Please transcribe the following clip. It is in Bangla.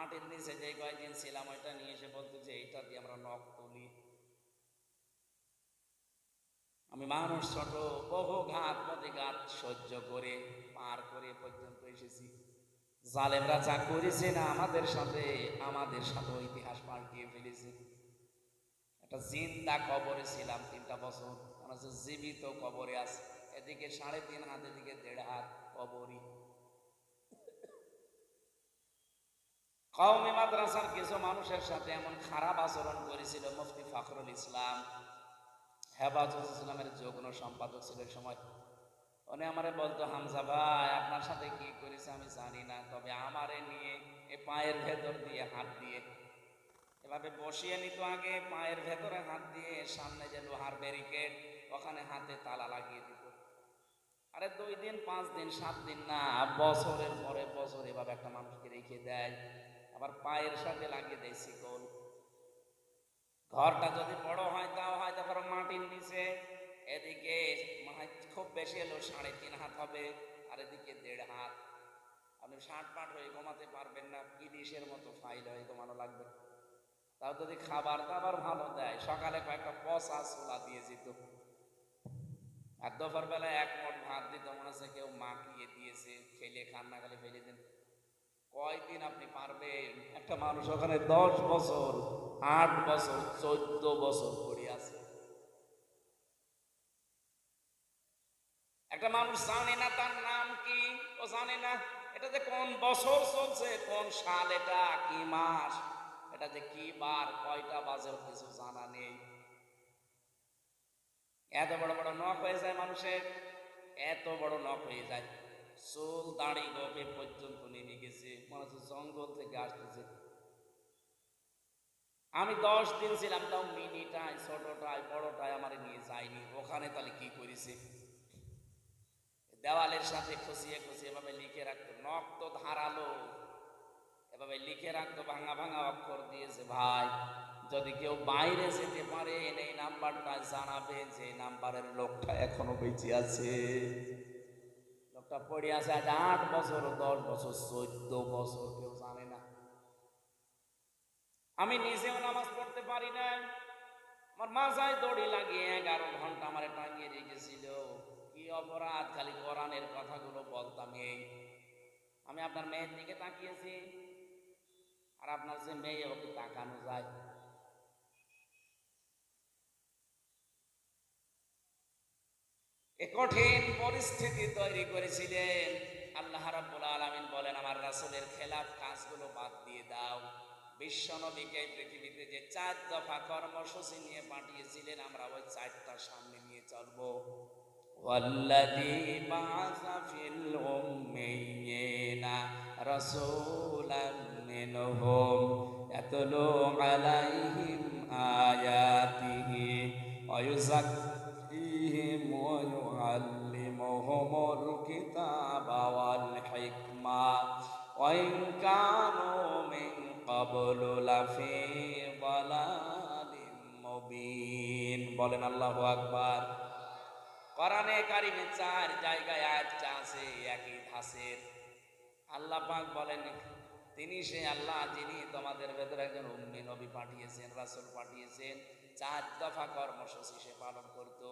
মাটির নিচে যে কয়েকদিন ছিলাম ওইটা নিয়ে এসে বলতো যে এইটা দিয়ে আমরা নখ তুলি। আমি মানুষ ছোট, বহু ঘাত প্রতিঘাত সহ্য করে পার করে পর্যন্ত এসেছি। জালেমরা যা করেছে না আমাদের সাথে ইতিহাস পাল্টিয়ে ফেলেছে। একটা জিন্দা কবরে ছিলাম 3টা বছর, মানে জীবিত কবরে আছে। এদিকে 3.5 হাত, এদিকে 1.5 হাত কবরই। কওমি মাদ্রাসার কিছু মানুষের সাথে এমন খারাপ আচরণ করেছিল মুফতি ফখরুল ইসলাম, হেফাজত ইসলামের যুগ্ম সম্পাদক ছিল সময়। উনি আমারে বলতো, হামজা ভাই আপনার সাথে কি করেছে আমি জানি না, তবে আমারে নিয়ে এই পায়ের ভেতর দিয়ে হাত দিয়ে এভাবে বসিয়ে নিত আগে, পায়ের ভেতরে হাত দিয়ে, সামনে যে লোহার ব্যারিকেড ওখানে হাতে তালা লাগিয়ে দিত। আরে 2 দিন 5 দিন 7 দিন না, বছরের পরে বছর এভাবে একটা মানুষকে রেখে দেয়, আবার পায়ের সাথে লাগিয়ে দেয় শিকল। ঘরটা যদি বড় হয় তাও হয় তারপর মাটির নিচে, এদিকে খুব বেশি এলো 3.5 হাত হবে, আর এদিকে 1.5 হাত। আপনি 60 পাট হয়ে ঘুমাতে পারবেন না, ইলিশের মতো ফাইল হয়ে ঘুমানো লাগবে। তাও যদি খাবার দাবার ভালো দেয়, সকালে কয়েকটা পচা ছোলা দিয়ে যেত, আর দুপুর বেলায় 1 মুঠ ভাত দিত, মনে হচ্ছে কেউ মাখিয়ে দিয়েছে, খেলে খান না খেলে ফেলে দেন। কয়দিন আপনি পারবেন? একটা মানুষ ওখানে 10 বছর 8 বছর 14 বছর পড়ে আছে। একটা মানুষ জানে না তার নাম কি, ও জানে না এটা যে কোন বছর চলছে, কোন সাল, এটা কি মাস, এটা যে কি বার, কয়টা বাজে, ওর কিছু জানা নেই। এত বড় বড় নখ হয়ে যায় মানুষের, এত বড় নখ হয়ে যায়, চুল দাড়ি গপে পর্যন্ত নেমে গেছে, মনে হচ্ছে জঙ্গল থেকে আসতেছে। আমি 10 দিন ছিলাম, তাও মিনিটাই ছোটটাই বড়টাই আমার নিয়ে যায়নি। ওখানে তাহলে কি করেছে? দেওয়ালের সাথে খুশিয়ে খুশিয়ে এভাবে লিখে রাখতো, নখ তো ধারালো, এভাবে লিখে রাখতো, ভাঙা ভাঙা অক্ষর দিয়েছে, ভাই যদি কেউ বাইরে যেতে পারে এই নাম্বারটা জানাবে, যে নাম্বারের লোকটা এখনো বেঁচে আছে। লোকটা পড়ে আছে আজ 8 বছর 10 বছর 14 বছর, কেউ জানে না। আমি নিজেও নামাজ পড়তে পারি না, আমার মাথায় দড়ি লাগিয়ে 11 ঘন্টা আমার টাঙিয়ে রেখেছিল। কি অপরাধ, খালি কোরআনের কথাগুলো বলতাম। আমি আপনার মেয়ের দিকে তাকিয়েছি, আর আপনার যে মেয়ে, ওকে তাকানো যায়? এ কঠিন পরিস্থিতি তৈরি করেছিলেন। আল্লাহ রাব্বুল আলামিন বলেন, আমার রাসূলের খেলাফ কাজগুলো বাদ দিয়ে দাও। বিশ্ব নবীকে পৃথিবীতে যে 4 দফা কর্মসূচি নিয়ে পাঠিয়েছিলেন, আমরা ওই 4টা সামনে নিয়ে চলবো। ওয়াল্লাযী বা'আসা ফিল উম্মিয়িনা রাসূলাম মিনহুম ইয়াতলু আলাইহিম আয়াতিহি ওয়া ইউযাক্কিহিম ওয়া ইউআল্লিমুহুমুল কিতাবা ওয়াল হিকমা ওয়া ইন কানূ মিন ক্বাবলু লাফি যালালিম মুবিন। বলেন আল্লাহু আকবার। কোরআনে কারিমে 4 জায়গায় আয়াতটা আছে একই ধাঁচের। আল্লাহ পাক বলেন, তিনি সে আল্লাহ যিনি তোমাদের ভেতরে একজন উম্মি নবী পাঠিয়েছেন, রাসূল পাঠিয়েছেন, 4 দফা কর্মসূচি সে পালন করত।